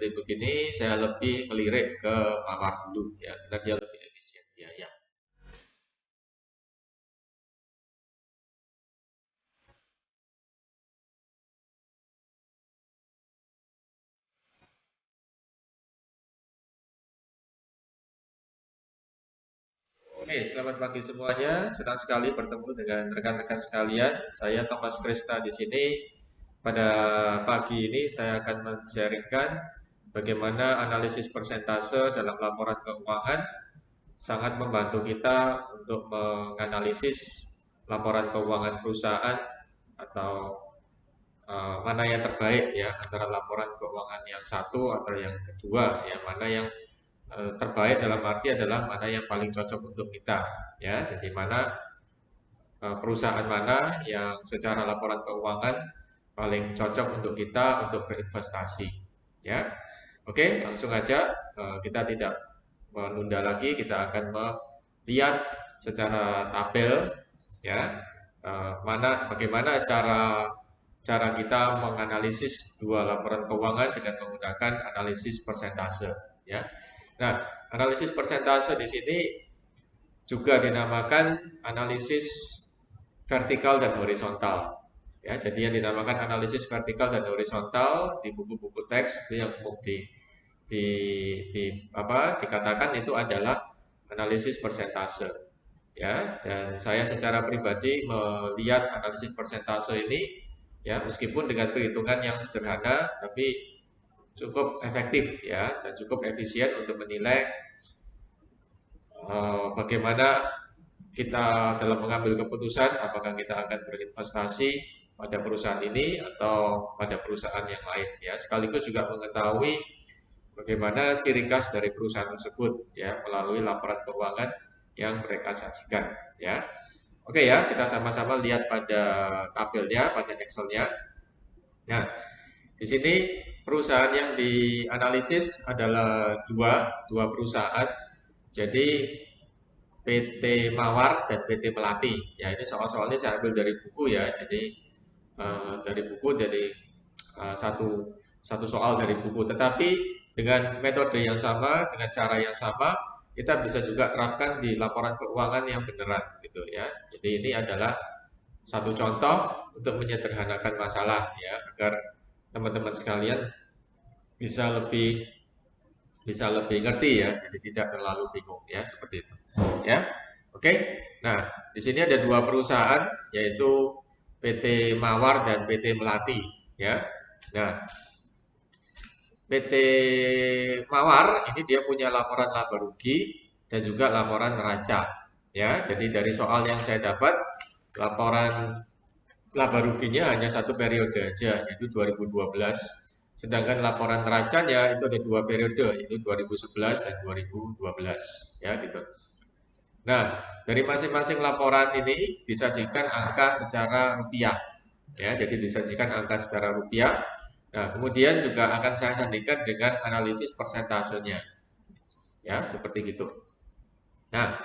seperti begini, saya lebih ngelirik ke mawar dulu ya, karena dia lebih efisien ya, ya. Oke, selamat pagi semuanya. Senang sekali bertemu dengan rekan-rekan sekalian. Saya Thomas Krista di sini. Pada pagi ini saya akan men-sharingkan bagaimana analisis persentase dalam laporan keuangan sangat membantu kita untuk menganalisis laporan keuangan perusahaan atau mana yang terbaik ya antara laporan keuangan yang satu atau yang kedua, yang mana yang terbaik dalam arti adalah mana yang paling cocok untuk kita ya. Jadi mana perusahaan mana yang secara laporan keuangan paling cocok untuk kita untuk berinvestasi ya. Oke, langsung aja kita tidak menunda lagi, kita akan melihat secara tabel ya bagaimana cara cara kita menganalisis dua laporan keuangan dengan menggunakan analisis persentase ya. Nah, analisis persentase di sini juga dinamakan analisis vertikal dan horizontal. Ya, jadi yang dinamakan analisis vertikal dan horizontal di buku-buku teks itu yang umum di, dikatakan itu adalah analisis persentase. Ya, dan saya secara pribadi melihat analisis persentase ini ya meskipun dengan perhitungan yang sederhana tapi cukup efektif ya dan cukup efisien untuk menilai bagaimana kita dalam mengambil keputusan apakah kita akan berinvestasi pada perusahaan ini atau pada perusahaan yang lain ya, sekaligus juga mengetahui bagaimana ciri khas dari perusahaan tersebut ya melalui laporan keuangan yang mereka sajikan ya. Oke ya, kita sama-sama lihat pada tabelnya, pada Excelnya. Nah, di sini perusahaan yang dianalisis adalah dua perusahaan. Jadi PT Mawar dan PT Melati. Ya, ini soal-soalnya saya ambil dari buku ya. Jadi dari buku jadi satu satu soal dari buku. Tetapi dengan metode yang sama, dengan cara yang sama, kita bisa juga terapkan di laporan keuangan yang beneran gitu ya. Jadi ini adalah satu contoh untuk menyederhanakan masalah ya agar teman-teman sekalian bisa lebih ngerti ya, jadi tidak terlalu bingung ya seperti itu. Ya, oke. Nah, di sini ada dua perusahaan yaitu PT Mawar dan PT Melati ya. Nah, PT Mawar ini dia punya laporan laba rugi dan juga laporan neraca ya. Jadi dari soal yang saya dapat laporan laba ruginya hanya satu periode aja yaitu 2012. Sedangkan laporan neracanya itu ada dua periode yaitu 2011 dan 2012 ya gitu. Nah, dari masing-masing laporan ini disajikan angka secara rupiah. Ya, jadi disajikan angka secara rupiah. Nah, kemudian juga akan saya sandingkan dengan analisis persentasenya. Ya, seperti gitu. Nah,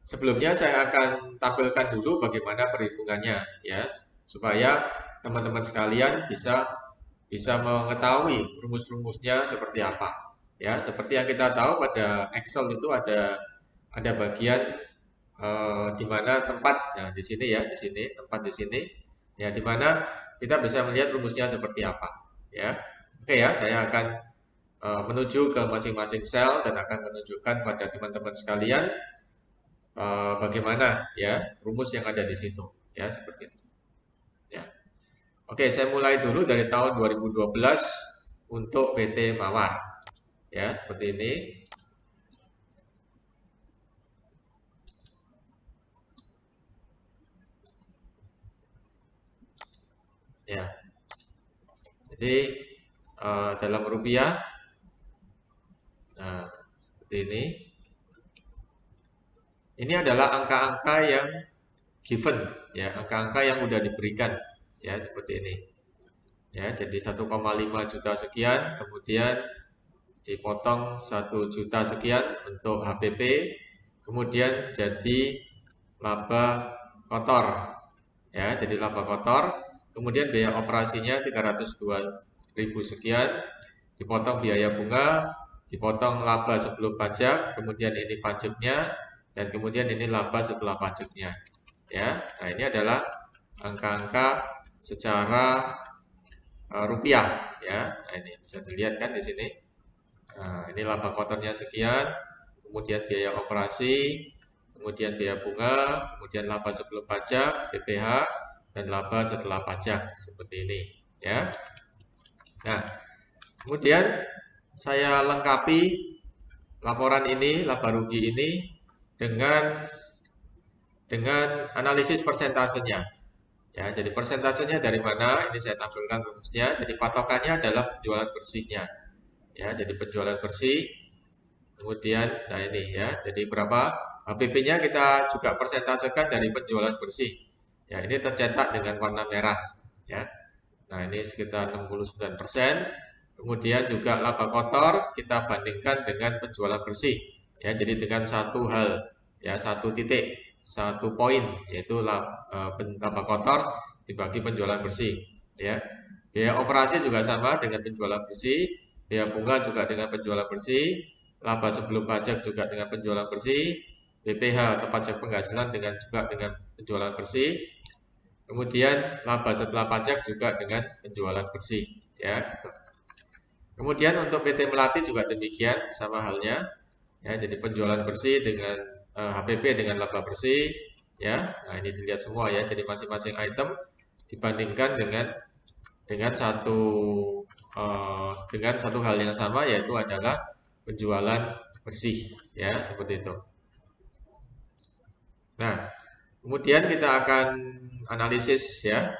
sebelumnya saya akan tampilkan dulu bagaimana perhitungannya ya, supaya teman-teman sekalian bisa bisa mengetahui rumus-rumusnya seperti apa. Ya, seperti yang kita tahu pada Excel itu ada bagian di mana tempat, nah di sini ya, di sini tempat di sini, ya di mana kita bisa melihat rumusnya seperti apa, ya. Oke ya, saya akan menuju ke masing-masing sel dan akan menunjukkan pada teman-teman sekalian bagaimana ya rumus yang ada di situ, ya seperti itu. Ya. Oke, saya mulai dulu dari tahun 2012 untuk PT Mawar, ya seperti ini. Ya, jadi dalam rupiah, nah seperti ini. Ini adalah angka-angka yang given, ya angka-angka yang sudah diberikan, ya seperti ini. Ya, jadi 1,5 juta sekian, kemudian dipotong 1 juta sekian untuk HPP, kemudian jadi laba kotor, ya jadi laba kotor, kemudian biaya operasinya 302.000 sekian, dipotong biaya bunga, dipotong laba sebelum pajak, kemudian ini pajaknya, dan kemudian ini laba setelah pajaknya. Ya, nah ini adalah angka-angka secara rupiah ya. Nah, ini bisa dilihat kan di sini. Nah, ini laba kotornya sekian, kemudian biaya operasi, kemudian biaya bunga, kemudian laba sebelum pajak, PPh, dan laba setelah pajak seperti ini ya. Nah, kemudian saya lengkapi laporan ini, laba rugi ini dengan analisis persentasenya. Ya, jadi persentasenya dari mana? Ini saya tampilkan rumusnya. Jadi patokannya adalah penjualan bersihnya. Ya, jadi penjualan bersih. Kemudian, nah ini ya, jadi berapa HPP-nya kita juga persentasekan dari penjualan bersih. Ya, ini tercetak dengan warna merah. Ya, nah ini sekitar 69%. Kemudian juga laba kotor kita bandingkan dengan penjualan bersih. Ya, jadi dengan satu hal, ya satu titik, satu poin, yaitu laba kotor dibagi penjualan bersih. Ya, biaya operasi juga sama dengan penjualan bersih, biaya bunga juga dengan penjualan bersih, laba sebelum pajak juga dengan penjualan bersih, BPh atau pajak penghasilan juga dengan penjualan bersih, kemudian laba setelah pajak juga dengan penjualan bersih. Ya, kemudian untuk PT Melati juga demikian, sama halnya. Ya, jadi penjualan bersih dengan HPP dengan laba bersih. Ya, nah ini dilihat semua ya. Jadi masing-masing item dibandingkan dengan satu hal yang sama, yaitu adalah penjualan bersih. Ya, seperti itu. Nah, kemudian kita akan analisis ya.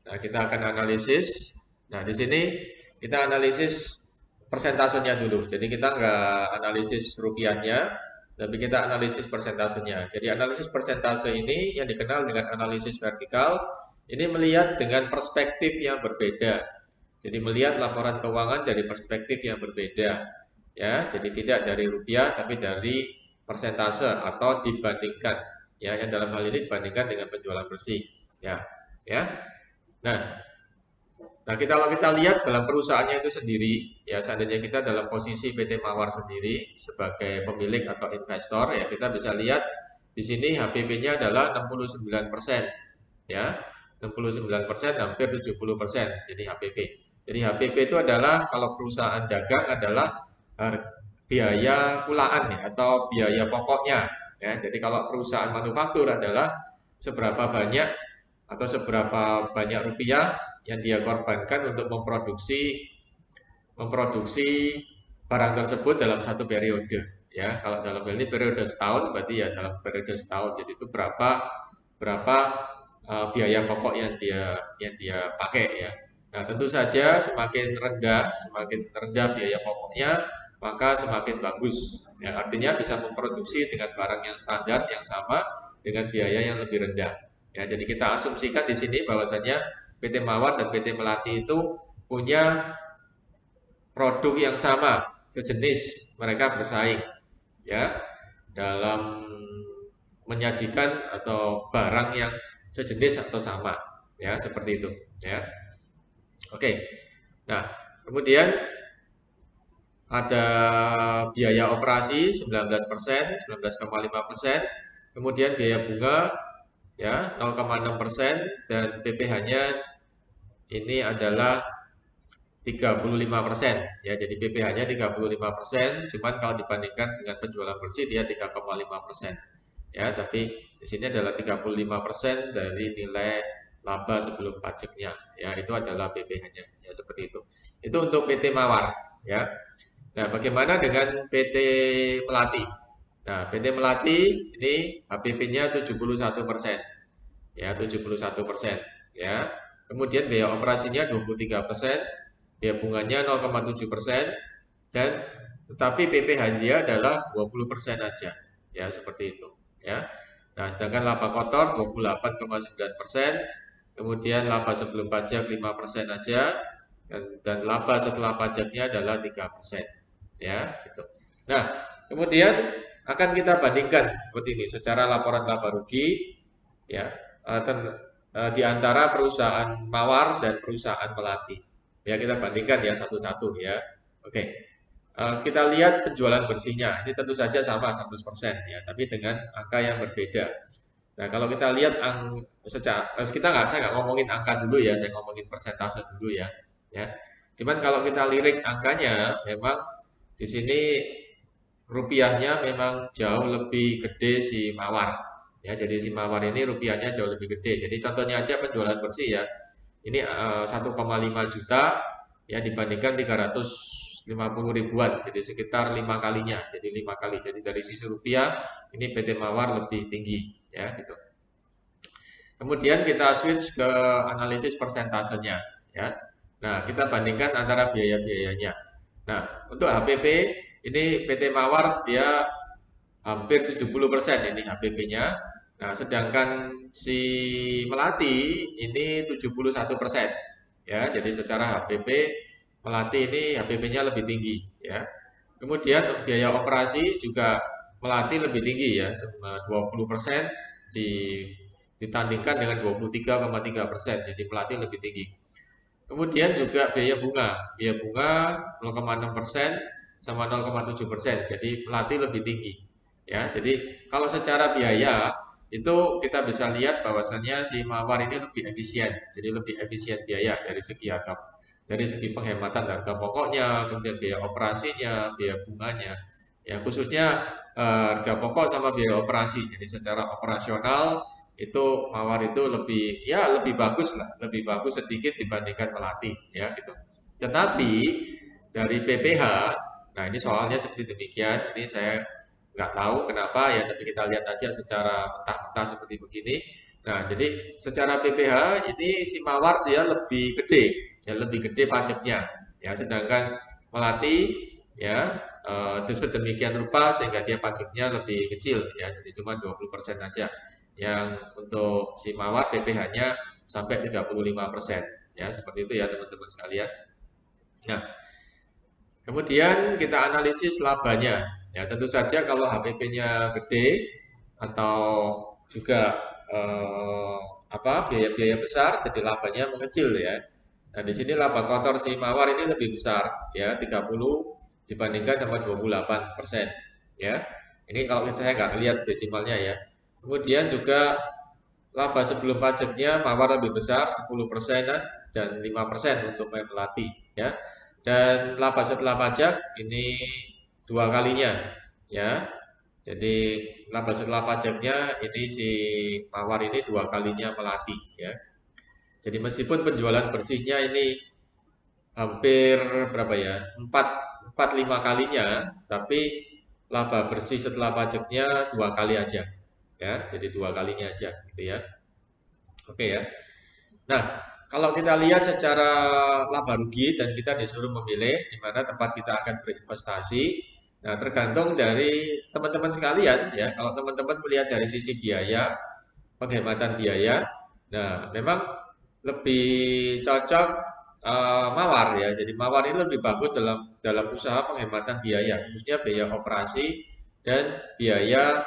Nah, kita akan analisis. Nah, di sini kita analisis persentasenya dulu. Jadi kita nggak analisis rupiahnya, tapi kita analisis persentasenya. Jadi analisis persentase ini yang dikenal dengan analisis vertikal, ini melihat dengan perspektif yang berbeda. Jadi melihat laporan keuangan dari perspektif yang berbeda. Ya, jadi tidak dari rupiah, tapi dari persentase atau dibandingkan. Ya, yang dalam hal ini dibandingkan dengan penjualan bersih. Ya, ya. Nah, kalau kita lihat dalam perusahaannya itu sendiri, ya seandainya kita dalam posisi PT Mawar sendiri sebagai pemilik atau investor, ya kita bisa lihat di sini HPP-nya adalah 69%, ya 69% hampir 70%, jadi HPP. Jadi HPP itu adalah kalau perusahaan dagang adalah biaya kulaan ya, atau biaya pokoknya, ya. Jadi kalau perusahaan manufaktur adalah seberapa banyak atau seberapa banyak rupiah yang dia korbankan untuk memproduksi barang tersebut dalam satu periode. Ya, kalau dalam hal ini periode setahun, berarti ya dalam periode setahun. Jadi itu berapa biaya pokok yang dia pakai ya. Nah, tentu saja semakin rendah biaya pokoknya, maka semakin bagus. Ya, artinya bisa memproduksi dengan barang yang standar yang sama dengan biaya yang lebih rendah. Ya, jadi kita asumsikan di sini bahwasanya PT Mawar dan PT Melati itu punya produk yang sama, sejenis, mereka bersaing ya dalam menyajikan atau barang yang sejenis atau sama ya, seperti itu ya. Oke. Nah, kemudian ada biaya operasi 19%, 19,5%, kemudian biaya bunga ya 0,6%, dan PPh-nya ini adalah 35% ya. Jadi PPh-nya 35%, cuman kalau dibandingkan dengan penjualan bersih dia 3,5% ya, tapi di sini adalah 35% dari nilai laba sebelum pajaknya ya, itu adalah PPh-nya ya, seperti itu. Itu untuk PT Mawar ya. Nah, bagaimana dengan PT Melati? Nah, PT Melati ini HPP-nya 71% ya, 71% ya. Kemudian biaya operasinya 23%, biaya bunganya 0,7%, dan tetapi PPh dia adalah 20% aja ya, seperti itu ya. Nah, sedangkan laba kotor 28,9%, kemudian laba sebelum pajak 5% aja, dan laba setelah pajaknya adalah 3% ya gitu. Nah, kemudian akan kita bandingkan seperti ini secara laporan laba rugi ya, di antara perusahaan Mawar dan perusahaan Melati. Ya, kita bandingkan ya satu-satu ya. Oke, kita lihat penjualan bersihnya. Ini tentu saja sama 100% ya, tapi dengan angka yang berbeda. Nah, kalau kita lihat kita saya nggak ngomongin angka dulu ya, saya ngomongin persentase dulu ya. Ya, cuman kalau kita lirik angkanya, memang di sini rupiahnya memang jauh lebih gede si Mawar. Ya, jadi si Mawar ini rupiahnya jauh lebih gede. Jadi contohnya aja penjualan bersih ya. Ini 1,5 juta ya dibandingkan 350 ribuan. Jadi sekitar 5 kalinya. Jadi 5 kali. Jadi dari sisi rupiah ini PT Mawar lebih tinggi ya gitu. Kemudian kita switch ke analisis persentasenya ya. Nah, kita bandingkan antara biaya-biayanya. Nah, untuk HPP ini PT Mawar dia hampir 70% ini HPP-nya. Nah, sedangkan si Melati ini 71%. Ya, jadi secara HPP Melati ini HPP-nya lebih tinggi ya. Kemudian biaya operasi juga Melati lebih tinggi ya, 20% di ditandingkan dengan 23,3%. Jadi Melati lebih tinggi. Kemudian juga biaya bunga 0,6% sama 0,7%. Jadi Melati lebih tinggi. Ya, jadi kalau secara biaya itu kita bisa lihat bahwasannya si Mawar ini lebih efisien. Jadi lebih efisien biaya dari segi penghematan harga pokoknya, kemudian biaya operasinya, biaya bunganya. Ya, khususnya harga pokok sama biaya operasi. Jadi secara operasional itu Mawar itu lebih bagus lah, lebih bagus sedikit dibandingkan Melati ya gitu. Tetapi dari PPH, nah ini soalnya seperti demikian, ini saya nggak tahu kenapa ya, tapi kita lihat aja secara mentah-mentah seperti begini. Nah, jadi secara PPH ini si Mawar dia lebih gede, ya lebih gede pajaknya, ya sedangkan Melati ya sedemikian rupa sehingga dia pajaknya lebih kecil ya, jadi cuma 20% aja. Yang untuk si Mawar PPH-nya sampai 35%. Ya, seperti itu ya teman-teman sekalian. Nah, kemudian kita analisis labanya. Ya, tentu saja kalau HPP-nya gede atau juga eh, biaya-biaya besar, jadi labanya mengecil ya. Nah, di sini laba kotor si Mawar ini lebih besar ya, 30 dibandingkan dengan 28%. Ya. Ini kalau saya nggak lihat desimalnya ya. Kemudian juga laba sebelum pajaknya Mawar lebih besar 10% dan 5% untuk Melati ya. Dan laba setelah pajak ini 2 kalinya ya. Jadi laba setelah pajaknya ini si Mawar ini 2 kalinya Melati ya. Jadi meskipun penjualan bersihnya ini hampir berapa ya? 4 4 5 kalinya, tapi laba bersih setelah pajaknya 2 kali aja ya. Jadi 2 kalinya aja gitu ya. Oke ya. Nah, kalau kita lihat secara laba rugi dan kita disuruh memilih di mana tempat kita akan berinvestasi, nah tergantung dari teman-teman sekalian ya. Kalau teman-teman melihat dari sisi biaya, penghematan biaya, nah memang lebih cocok Mawar ya. Jadi Mawar ini lebih bagus dalam dalam usaha penghematan biaya, khususnya biaya operasi dan biaya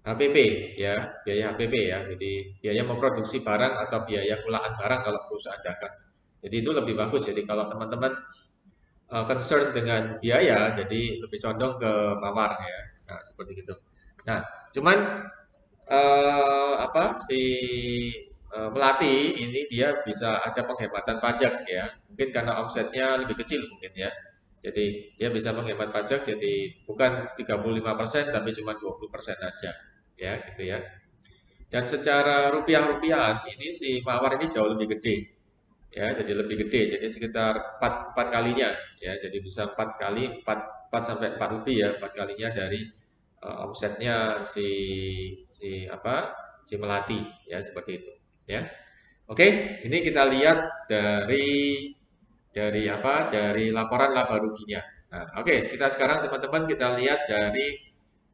HPP ya, biaya HPP ya. Jadi biaya memproduksi barang atau biaya kulaan barang kalau perusahaan dagang. Jadi itu lebih bagus. Jadi kalau teman-teman concern dengan biaya, jadi lebih condong ke Mawar ya. Nah, seperti itu. Nah, cuman si Melati ini dia bisa ada penghematan pajak ya. Mungkin karena omsetnya lebih kecil mungkin ya. Jadi dia bisa menghemat pajak jadi bukan 35% tapi cuma 20% aja ya gitu ya. Dan secara rupiah-rupiahan ini si Mawar ini jauh lebih gede ya, jadi lebih gede. Jadi sekitar 4 kalinya ya. Jadi bisa 4 sampai 4 lebih ya, 4 kalinya dari omsetnya si Melati ya seperti itu ya. Oke, ini kita lihat dari laporan laba ruginya. Nah, oke, kita sekarang teman-teman kita lihat dari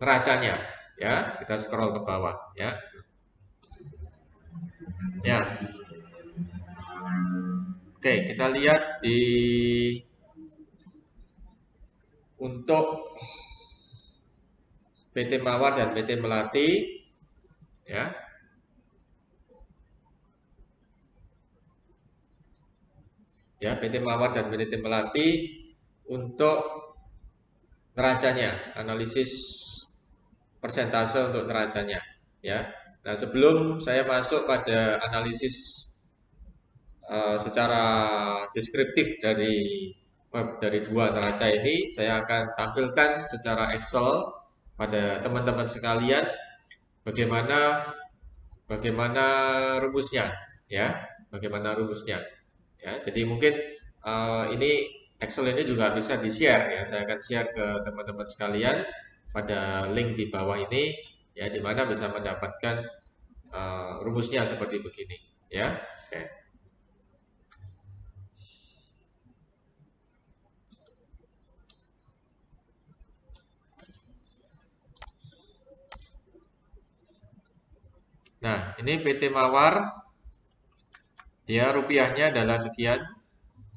neracanya ya. Kita scroll ke bawah ya. Ya, oke, kita lihat untuk PT Mawar dan PT Melati ya. Ya, PT Mawar dan PT Melati untuk neracanya, analisis persentase untuk neracanya, ya. Nah, sebelum saya masuk pada analisis secara deskriptif dari dua neraca ini, saya akan tampilkan secara Excel pada teman-teman sekalian bagaimana bagaimana rumusnya, ya, bagaimana rumusnya, ya. Jadi mungkin ini Excel ini juga bisa di-share, ya. Saya akan share ke teman-teman sekalian pada link di bawah ini, ya, di mana bisa mendapatkan rumusnya seperti begini, ya. Oke. Nah, ini PT Mawar, dia rupiahnya adalah sekian,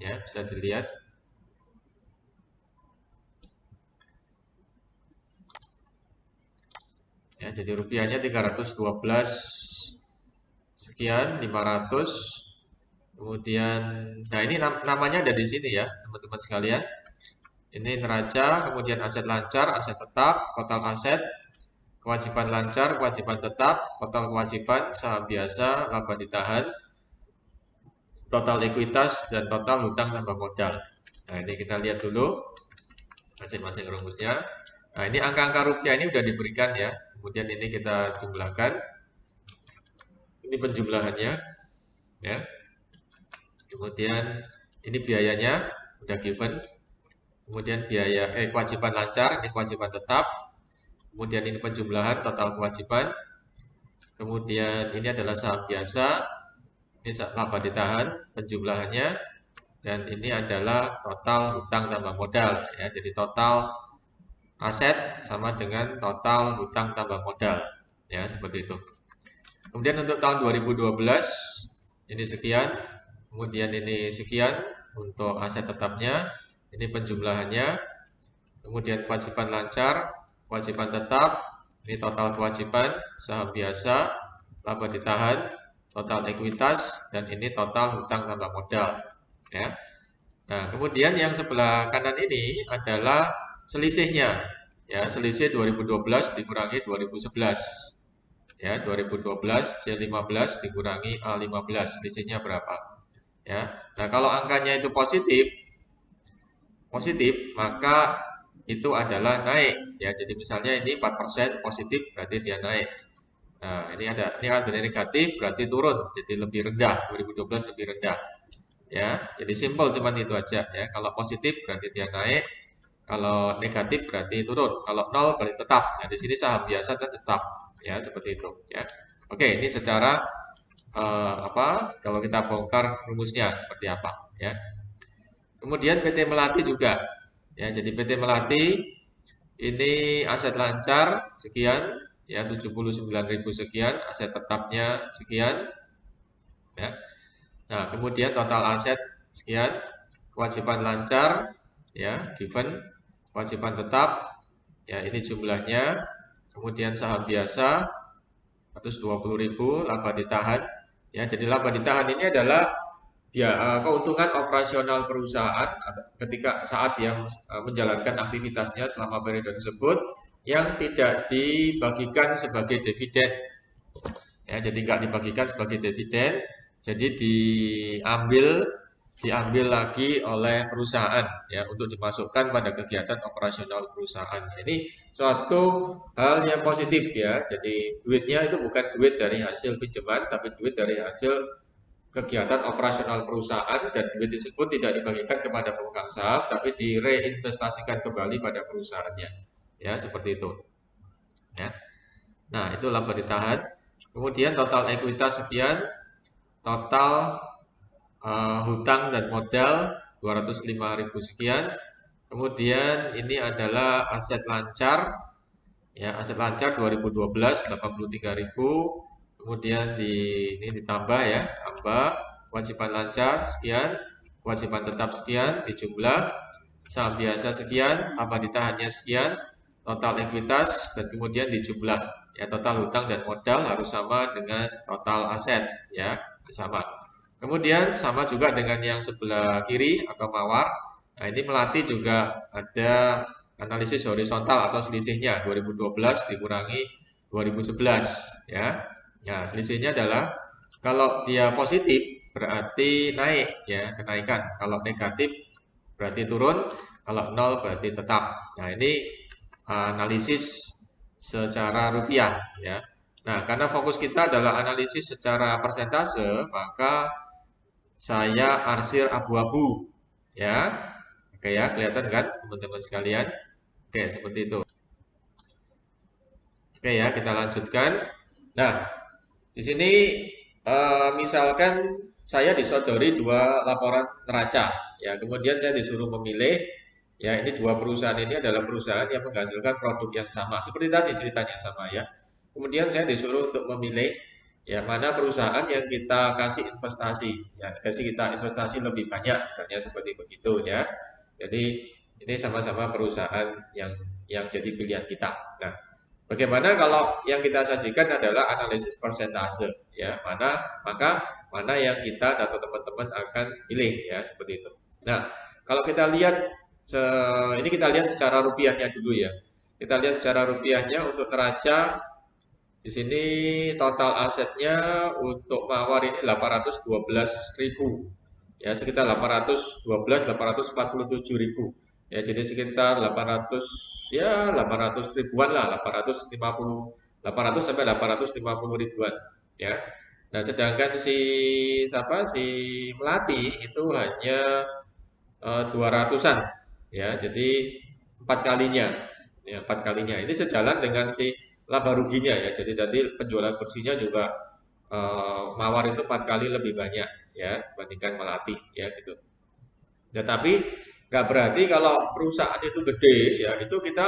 ya, bisa dilihat. Ya, jadi rupiahnya 312 sekian, 500. Kemudian, nah ini namanya ada di sini ya, teman-teman sekalian. Ini neraca, kemudian aset lancar, aset tetap, total aset, kewajiban lancar, kewajiban tetap, total kewajiban, saham biasa, laba ditahan, total ekuitas, dan total hutang tambah modal. Nah, ini kita lihat dulu masing-masing rumusnya. Nah, ini angka-angka rupiah ini sudah diberikan ya. Kemudian ini kita jumlahkan. Ini penjumlahannya ya. Kemudian ini biayanya udah given. Kemudian biaya kewajiban lancar, ini kewajiban tetap. Kemudian ini penjumlahan total kewajiban. Kemudian ini adalah saham biasa. Ini laba ditahan penjumlahannya, dan ini adalah total hutang tambah modal ya. Jadi total aset sama dengan total hutang tambah modal ya, seperti itu. Kemudian untuk tahun 2012 ini sekian, kemudian ini sekian untuk aset tetapnya, ini penjumlahannya, kemudian kewajiban lancar, kewajiban tetap, ini total kewajiban, saham biasa, laba ditahan, total ekuitas, dan ini total hutang tambah modal ya. Nah, kemudian yang sebelah kanan ini adalah selisihnya ya, selisih 2012 dikurangi 2011 ya, 2012 C15 dikurangi A15, selisihnya berapa ya. Nah, kalau angkanya itu positif maka itu adalah naik ya. Jadi misalnya ini 4% positif berarti dia naik. Nah, ini ada negatif berarti turun, jadi lebih rendah, 2012 lebih rendah ya. Jadi simple cuman itu aja ya. Kalau positif berarti dia naik, kalau negatif berarti turun, kalau nol berarti tetap. Nah, di sini saham biasa dan tetap ya, seperti itu ya. Oke, ini secara apa, kalau kita bongkar rumusnya seperti apa ya. Kemudian PT Melati juga ya. Jadi PT Melati ini aset lancar sekian ya, 79.000 sekian, aset tetapnya sekian ya. Nah, kemudian total aset sekian, kewajiban lancar ya, given, kewajiban tetap ya, ini jumlahnya. Kemudian saham biasa 120.000, laba ditahan ya. Jadi laba ditahan ini adalah ya, keuntungan operasional perusahaan ketika saat yang menjalankan aktivitasnya selama periode tersebut yang tidak dibagikan sebagai dividen ya. Jadi nggak dibagikan sebagai dividen, jadi diambil lagi oleh perusahaan ya, untuk dimasukkan pada kegiatan operasional perusahaan. Ini suatu hal yang positif ya. Jadi duitnya itu bukan duit dari hasil pinjaman, tapi duit dari hasil kegiatan operasional perusahaan, dan duit tersebut tidak dibagikan kepada pemegang saham, tapi direinvestasikan kembali pada perusahaannya. Ya, seperti itu. Ya. Nah, itu laba ditahan. Kemudian total ekuitas sekian, total hutang dan modal 205.000 sekian. Kemudian ini adalah aset lancar ya, aset lancar 2012 83.000. Kemudian ini ditambah ya, tambah kewajiban lancar sekian, kewajiban tetap sekian, dijumlah, saham biasa sekian, laba ditahannya sekian, total ekuitas, dan kemudian dijumlah ya, total hutang dan modal harus sama dengan total aset ya, sama. Kemudian sama juga dengan yang sebelah kiri atau mawar Nah, ini Melati juga ada analisis horizontal atau selisihnya 2012 dikurangi 2011 ya. Ya, selisihnya adalah kalau dia positif berarti naik ya, kenaikan. Kalau negatif berarti turun, kalau nol berarti tetap. Nah, ini analisis secara rupiah ya. Nah, karena fokus kita adalah analisis secara persentase, maka saya arsir abu-abu ya. Oke ya, kelihatan kan teman-teman sekalian? Oke, seperti itu. Oke ya, kita lanjutkan. Nah, di sini misalkan saya disodori dua laporan neraca, ya. Kemudian saya disuruh memilih, ya ini dua perusahaan ini adalah perusahaan yang menghasilkan produk yang sama. Seperti tadi ceritanya sama ya. Kemudian saya disuruh untuk memilih, ya mana perusahaan yang kita kasih investasi, ya kasih kita investasi lebih banyak, misalnya seperti begitu ya. Jadi ini sama-sama perusahaan yang jadi pilihan kita. Nah, bagaimana kalau yang kita sajikan adalah analisis persentase, ya mana yang kita atau teman-teman akan pilih ya seperti itu. Nah, kalau kita lihat ini kita lihat secara rupiahnya dulu ya. Kita lihat secara rupiahnya untuk neraca di sini total asetnya untuk Mawar ini 812.000. Ya, sekitar 812, 847.000. Ya, jadi sekitar 800 ya 800 ribuan lah, 800 sampai 850 ribuan ya. Nah, sedangkan si Melati itu hanya 200-an ya. Jadi empat kalinya. Ya, empat kalinya. Ini sejalan dengan si laba ruginya ya. Jadi tadi penjualan bersihnya juga Mawar itu empat kali lebih banyak ya dibandingkan Melati ya gitu. Ya, tapi nggak berarti kalau perusahaan itu gede ya itu kita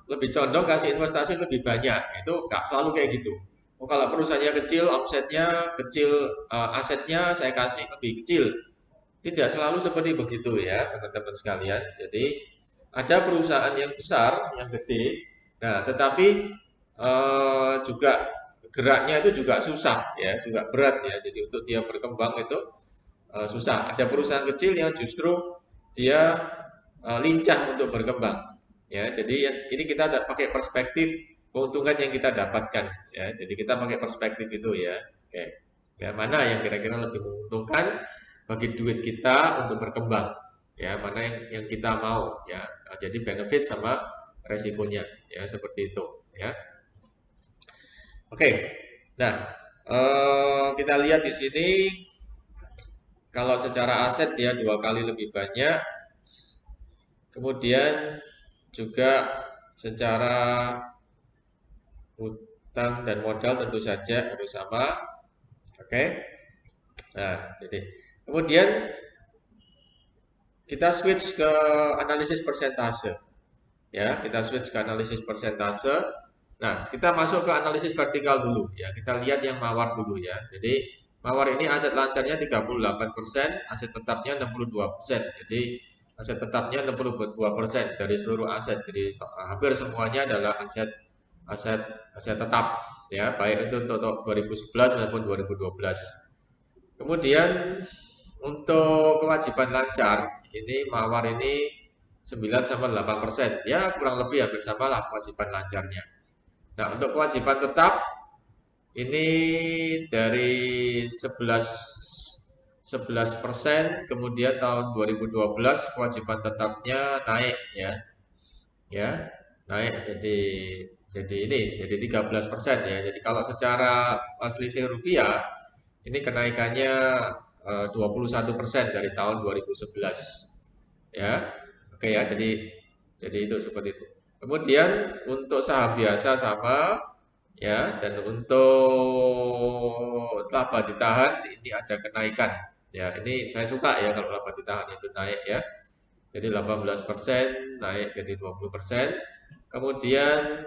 lebih condong kasih investasi lebih banyak. Itu nggak selalu kayak gitu. Oh, kalau perusahaannya kecil, omsetnya kecil, asetnya saya kasih lebih kecil. Tidak selalu seperti begitu ya, teman-teman sekalian. Jadi ada perusahaan yang besar, yang gede. Nah, tetapi juga geraknya itu juga susah ya, juga berat ya. Jadi untuk dia berkembang itu susah. Ada perusahaan kecil yang justru dia lincah untuk berkembang. Ya, jadi ini kita pakai perspektif keuntungan yang kita dapatkan. Ya, jadi kita pakai perspektif itu ya. Oke, ya mana yang kira-kira lebih menguntungkan bagi duit kita untuk berkembang. Ya, mana yang kita mau. Ya, nah, jadi benefit sama resikonya. Ya, seperti itu. Ya, oke. Nah, kita lihat di sini kalau secara aset dia dua kali lebih banyak, kemudian juga secara hutang dan modal tentu saja harus sama. Oke. Nah, jadi kemudian kita switch ke analisis persentase. Ya, kita switch ke analisis persentase. Nah, kita masuk ke analisis vertikal dulu ya. Kita lihat yang mawar dulu ya. Jadi mawar ini aset lancarnya 38%, aset tetapnya 62%. Jadi aset tetapnya 62% dari seluruh aset. Jadi hampir semuanya adalah aset aset aset tetap ya, baik itu untuk 2011 maupun 2012. Kemudian untuk kewajiban lancar, ini mawar ini 9 sampai 8%. Ya, kurang lebih hampir sama lah kewajiban lancarnya. Nah, untuk kewajiban tetap ini dari 11% kemudian tahun 2012 kewajiban tetapnya naik ya. Ya, naik jadi ini jadi 13% ya. Jadi kalau secara selisih rupiah ini kenaikannya 21% dari tahun 2011 ya. Oke ya, jadi itu seperti itu. Kemudian untuk saham biasa sama ya, dan untuk laba ditahan ini ada kenaikan. Ya, ini saya suka ya kalau laba ditahan itu naik ya. Jadi 18% naik jadi 20%. Kemudian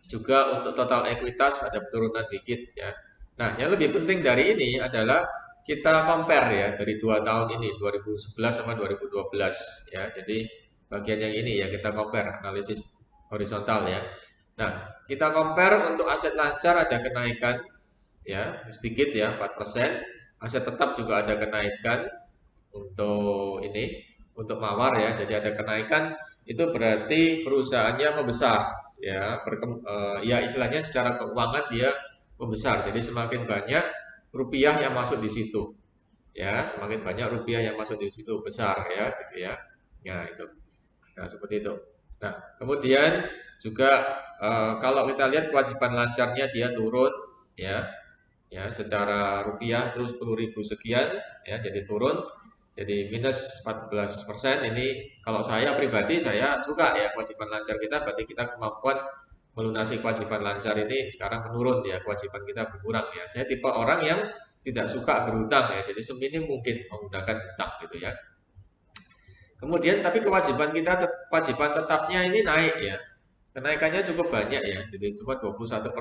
juga untuk total ekuitas ada penurunan dikit ya. Nah, yang lebih penting dari ini adalah kita compare ya dari 2 tahun ini 2011 sama 2012 ya. Jadi bagian yang ini ya kita compare analisis horizontal ya. Nah, kita compare untuk aset lancar ada kenaikan ya sedikit ya 4%. Aset tetap juga ada kenaikan untuk ini. untuk mawar ya. Jadi ada kenaikan itu berarti perusahaannya membesar ya, ya istilahnya secara keuangan dia membesar. Jadi semakin banyak rupiah yang masuk di situ ya, semakin banyak rupiah yang masuk di situ besar ya, gitu ya. Ya itu. Nah, seperti itu. Nah, kemudian juga kalau kita lihat kewajiban lancarnya dia turun ya, ya secara rupiah itu 10.000 sekian ya, jadi turun jadi minus 14%. Ini kalau saya pribadi saya suka ya kewajiban lancar kita, berarti kita kemampuan melunasi kewajiban lancar ini sekarang menurun ya, kewajiban kita berkurang ya. Saya tipe orang yang tidak suka berhutang ya, jadi seminim mungkin menggunakan hutang gitu ya. Kemudian tapi kewajiban kita, kewajiban tetapnya ini naik ya. Kenaikannya cukup banyak ya, jadi cuma 21%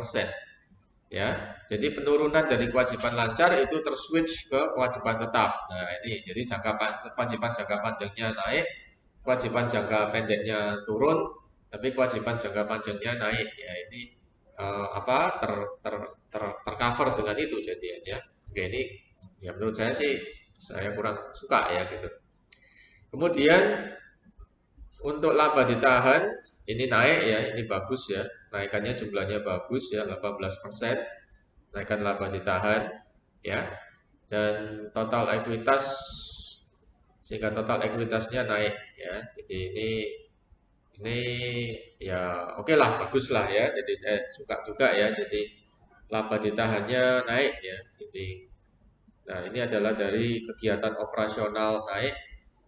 ya. Jadi penurunan dari kewajiban lancar itu terswitch ke kewajiban tetap. Nah, ini jadi kewajiban jangka panjangnya naik, kewajiban jangka pendeknya turun, tapi kewajiban jangka panjangnya naik ya. Ini apa tercover dengan itu jadinya ya. Oke, ini ya menurut saya sih saya kurang suka ya gitu. Kemudian untuk laba ditahan ini naik ya, ini bagus ya. Naikannya jumlahnya bagus ya, 18%. Naikan laba ditahan ya. Dan total ekuitas sehingga total ekuitasnya naik ya. Jadi ini ya oke lah, bagus lah ya. Jadi saya suka juga ya. Jadi laba ditahannya naik ya. Jadi nah ini adalah dari kegiatan operasional naik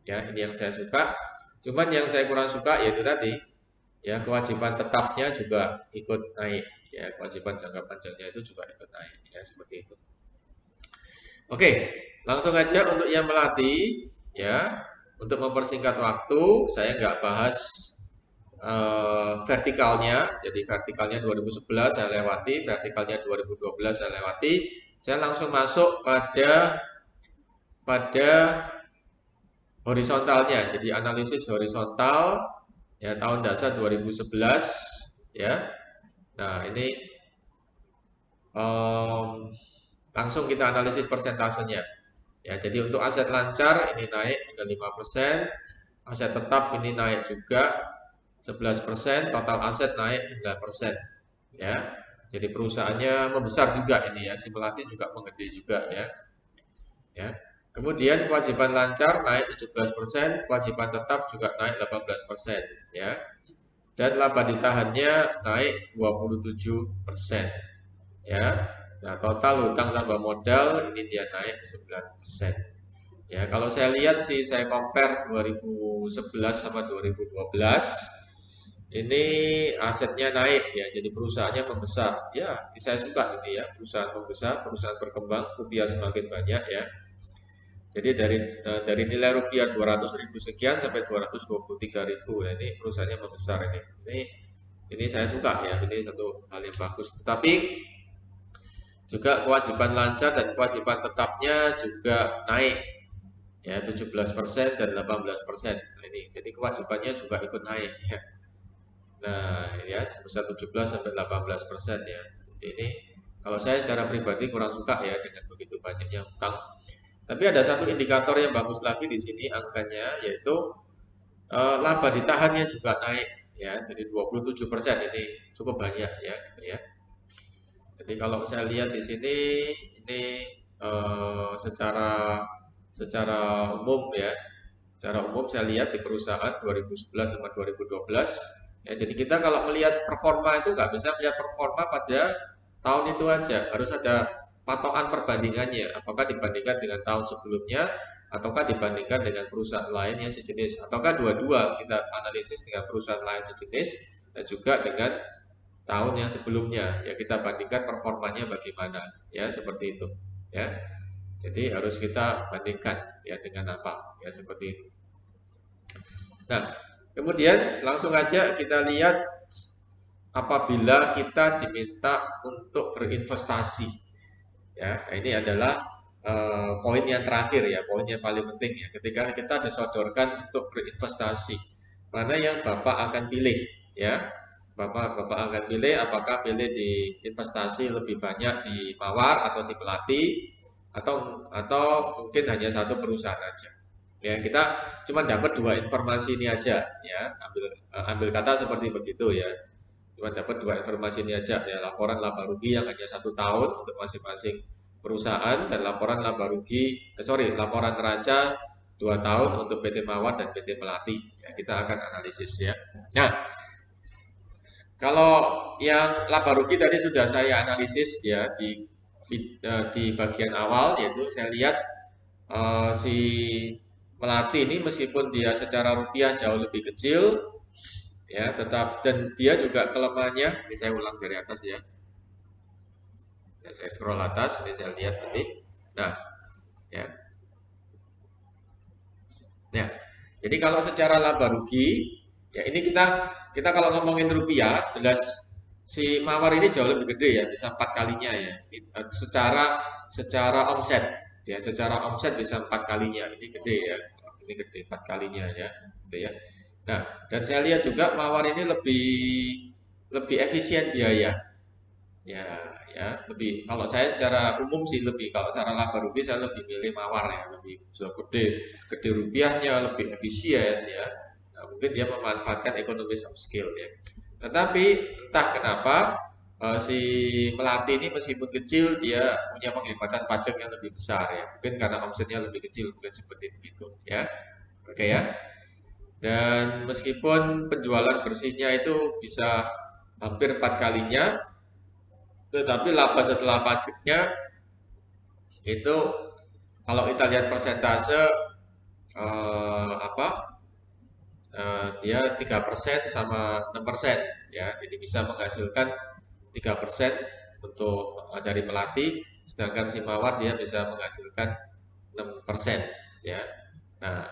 ya. Ini yang saya suka. Cuman yang saya kurang suka yaitu tadi ya kewajiban tetapnya juga ikut naik ya, kewajiban jangka panjangnya itu juga ikut naik ya, seperti itu. Oke, langsung aja untuk yang melatih ya, untuk mempersingkat waktu saya nggak bahas vertikalnya. Jadi vertikalnya 2011 saya lewati, vertikalnya 2012 saya lewati. Saya langsung masuk pada horizontalnya. Jadi analisis horizontal ya tahun dasar 2011 ya. Nah, ini em, langsung kita analisis persentasenya. Ya, jadi untuk aset lancar ini naik hingga 5%, aset tetap ini naik juga 11%, total aset naik 9%. Ya. Jadi perusahaannya membesar juga ini ya, si pelatih juga menggede juga ya. Ya. Kemudian kewajiban lancar naik 17%, kewajiban tetap juga naik 18% ya. Dan laba ditahannya naik 27% ya. Nah, total hutang tambah modal ini dia naik 9%. Ya, kalau saya lihat sih saya compare 2011 sama 2012 ini asetnya naik ya, jadi perusahaannya membesar. Ya, saya suka ini ya, perusahaan membesar, perusahaan berkembang, rupiah semakin banyak ya. Jadi dari nilai rupiah 200.000 sekian sampai 223.000. Nah, ini perusahaannya membesar ini. Ini saya suka ya, ini satu hal yang bagus. Tetapi juga kewajiban lancar dan kewajiban tetapnya juga naik ya 17% dan 18%. Nah, ini jadi kewajibannya juga ikut naik ya. Nah, ya sebesar 17 sampai 18% ya. Jadi ini kalau saya secara pribadi kurang suka ya dengan begitu banyaknya utang. Tapi ada satu indikator yang bagus lagi di sini angkanya yaitu laba ditahannya juga naik ya. Jadi 27% ini cukup banyak ya gitu ya. Jadi kalau saya lihat di sini ini secara secara umum ya, secara umum saya lihat di perusahaan 2011 sama 2012 ya. Jadi kita kalau melihat performa itu nggak bisa melihat performa pada tahun itu aja, harus ada patokan perbandingannya. Apakah dibandingkan dengan tahun sebelumnya, ataukah dibandingkan dengan perusahaan lain yang sejenis, ataukah dua-dua kita analisis dengan perusahaan lain sejenis dan juga dengan tahun yang sebelumnya ya kita bandingkan performanya bagaimana ya seperti itu ya. Jadi harus kita bandingkan ya dengan apa ya seperti itu. Nah, kemudian langsung aja kita lihat apabila kita diminta untuk berinvestasi ya. Nah, ini adalah poin yang terakhir ya, poin yang paling penting ya ketika kita disodorkan untuk berinvestasi. Mana yang Bapak akan pilih ya? Bapak akan pilih apakah pilih di investasi lebih banyak di mawar atau di pelatih atau mungkin hanya satu perusahaan aja Ya, kita cuma dapat dua informasi ini aja ya. Ambil kata seperti begitu ya. Cuma dapat dua informasi ini aja ya, laporan laba rugi yang hanya 1 tahun untuk masing-masing perusahaan dan laporan laba rugi, laporan neraca 2 tahun untuk PT Mawar dan PT Melati. Ya, kita akan analisis ya. Nah, kalau yang laba rugi tadi sudah saya analisis ya di bagian awal, yaitu saya lihat si Melati ini meskipun dia secara rupiah jauh lebih kecil ya, dan dia juga kelemahannya, ini saya ulang dari atas ya. Ya, saya scroll atas, ini saya lihat tadi. Nah, ya. Ya. Jadi kalau secara laba rugi, ya ini kita kalau ngomongin rupiah, jelas si Mawar ini jauh lebih gede ya, bisa 4 kalinya ya. Secara omset, ya secara omset bisa 4 kalinya. Ini gede ya, ini gede 4 kalinya ya, gitu ya. Nah, dan saya lihat juga Mawar ini lebih lebih efisien biaya. Ya, ya, lebih. Kalau saya secara umum sih lebih, kalau secara laba rugi saya lebih milih Mawar ya, lebih bisa gede rupiahnya, lebih efisien ya. Nah, mungkin dia memanfaatkan economies of scale ya. Tetapi entah kenapa si Melati ini meskipun kecil dia punya penghematan pajak yang lebih besar ya. Mungkin karena omsetnya lebih kecil, mungkin seperti itu ya. Oke ya. Dan meskipun penjualan bersihnya itu bisa hampir 4 kalinya, tetapi laba setelah pajaknya itu kalau kita lihat persentase apa dia 3% sama 6% ya, jadi bisa menghasilkan 3% untuk dari Melati, sedangkan si Mawar dia bisa menghasilkan 6% ya. Nah,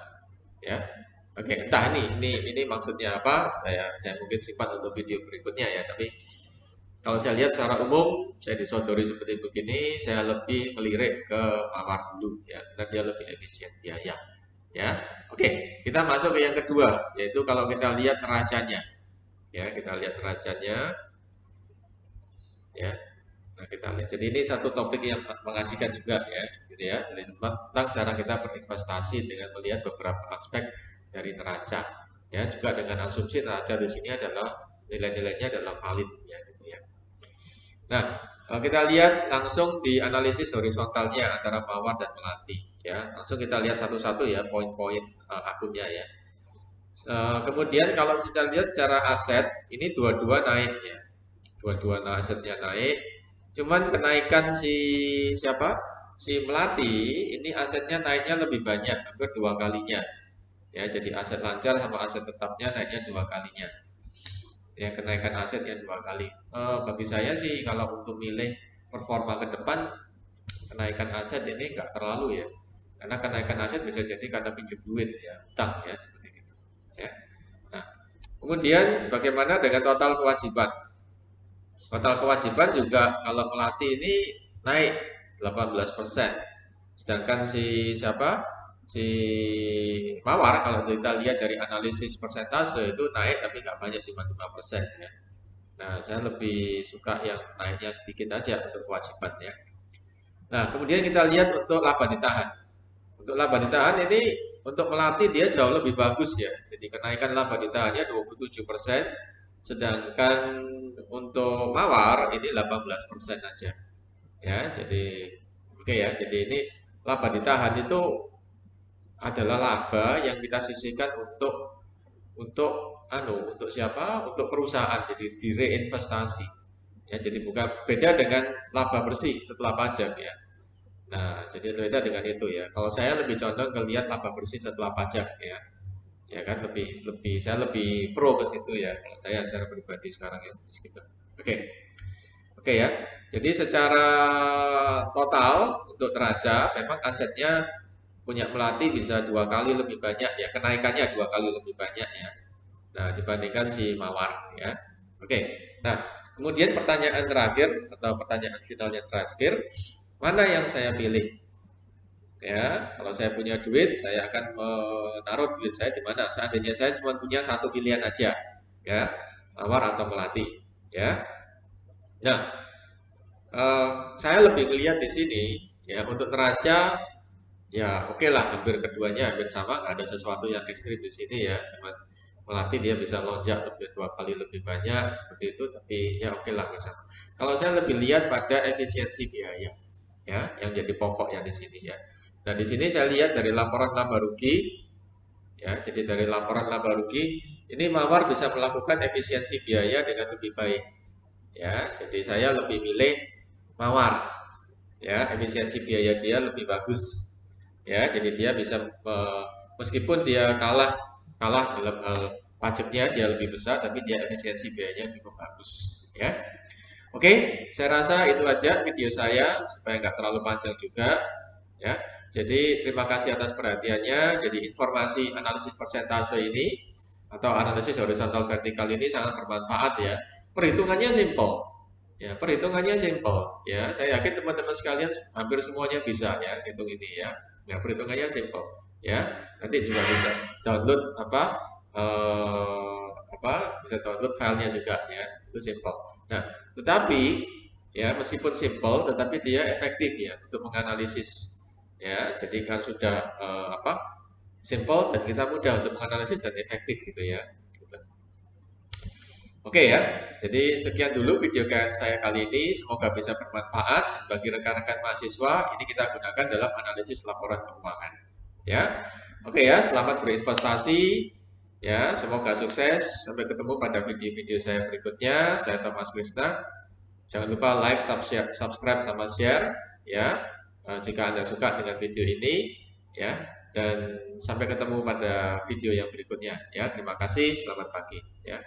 ya. Oke, entah ini maksudnya apa? Saya mungkin simpan untuk video berikutnya ya, tapi kalau saya lihat secara umum, saya disodori seperti begini, saya lebih melirik ke Mawar dulu ya, karena dia lebih efisien biaya. Ya, oke, kita masuk ke yang kedua, yaitu kalau kita lihat neracanya, ya kita lihat neracanya, ya. Nah, kita lihat. Jadi ini satu topik yang mengasihkan juga ya, gitu ya. Jadi tentang cara kita berinvestasi dengan melihat beberapa aspek dari neraca, ya. Juga dengan asumsi neraca di sini adalah nilai-nilainya adalah valid, ya, gitu ya. Nah, kalau kita lihat langsung di analisis horizontalnya antara Mawar dan Melati, ya. Langsung kita lihat satu-satu ya poin-poin akunnya ya. Kemudian kalau kita lihat secara aset, ini dua-dua naik ya. Dua-dua asetnya naik. Cuman kenaikan siapa? Si Melati ini asetnya naiknya lebih banyak, hampir 2 kalinya. Ya, jadi aset lancar sama aset tetapnya naiknya 2 kalinya. Ya, kenaikan aset yang 2 kali. Bagi saya sih kalau untuk milih performa ke depan, kenaikan aset ini enggak terlalu ya. Karena kenaikan aset bisa jadi karena pinjam duit ya, utang ya seperti itu. Ya. Nah, kemudian bagaimana dengan total kewajiban? Total kewajiban juga kalau Melati ini naik 18%. Sedangkan Si Mawar kalau kita lihat dari analisis persentase itu naik tapi nggak banyak, cuma 5% ya. Nah, saya lebih suka yang naiknya sedikit aja untuk kewajiban ya. Nah, kemudian kita lihat untuk laba ditahan. Untuk laba ditahan ini untuk Melati dia jauh lebih bagus ya. Jadi kenaikan laba ditahannya 27%, sedangkan untuk Mawar ini 18% aja. Ya, jadi oke ya. Jadi ini laba ditahan itu adalah laba yang kita sisihkan untuk siapa? Untuk perusahaan. Jadi direinvestasi. Ya, jadi bukan beda dengan laba bersih setelah pajak ya. Nah, jadi beda dengan itu ya. Kalau saya lebih condong ke lihat laba bersih setelah pajak ya. Ya kan lebih lebih saya lebih pro ke situ ya. Kalau saya secara pribadi sekarang ya segitu. Oke. Oke ya. Jadi secara total untuk neraca memang asetnya punya Melati bisa 2 kali lebih banyak ya, kenaikannya 2 kali lebih banyak ya. Nah, dibandingkan si Mawar ya. Oke. Nah, kemudian pertanyaan terakhir atau pertanyaan finalnya terakhir, mana yang saya pilih? Ya, kalau saya punya duit, saya akan menaruh duit saya di mana? Seandainya saya cuma punya satu pilihan aja, ya, Mawar atau Melati, ya. Nah, saya lebih melihat di sini, ya, untuk neraca Ya, oke lah, hampir keduanya hampir sama, nggak ada sesuatu yang ekstrim di sini ya. Cuman melatih dia bisa lonjak lebih 2 kali lebih banyak seperti itu, tapi ya oke lah bersama. Kalau saya lebih lihat pada efisiensi biaya, ya, yang jadi pokoknya di sini ya. Nah, di sini saya lihat dari laporan laba rugi, ya, jadi dari laporan laba rugi, ini Mawar bisa melakukan efisiensi biaya dengan lebih baik, ya. Jadi saya lebih milih Mawar, ya, efisiensi biaya dia lebih bagus, ya, jadi dia bisa meskipun dia kalah kalah dalam hal pajaknya dia lebih besar tapi dia efisiensi biayanya cukup bagus, ya. Oke, saya rasa itu aja video saya supaya nggak terlalu panjang juga, ya. Jadi terima kasih atas perhatiannya. Jadi informasi analisis persentase ini atau analisis horizontal vertikal ini sangat bermanfaat ya. Perhitungannya simple. Ya, perhitungannya simple ya. Saya yakin teman-teman sekalian hampir semuanya bisa ya hitung ini ya. Ya, perhitungannya simple ya. Nanti juga bisa download bisa download filenya juga ya. Itu simple. Nah, tetapi ya meskipun simple tetapi dia efektif ya untuk menganalisis ya. Jadi kan sudah simple dan kita mudah untuk menganalisis dan efektif gitu ya. Gitu. Oke ya, jadi sekian dulu video saya kali ini. Semoga bisa bermanfaat bagi rekan-rekan mahasiswa. Ini kita gunakan dalam analisis laporan keuangan. Ya, oke ya. Selamat berinvestasi. Ya, semoga sukses. Sampai ketemu pada video-video saya berikutnya. Saya Thomas Krisna. Jangan lupa like, subscribe, sama share. Ya, jika Anda suka dengan video ini. Ya, dan sampai ketemu pada video yang berikutnya. Ya, terima kasih. Selamat pagi. Ya.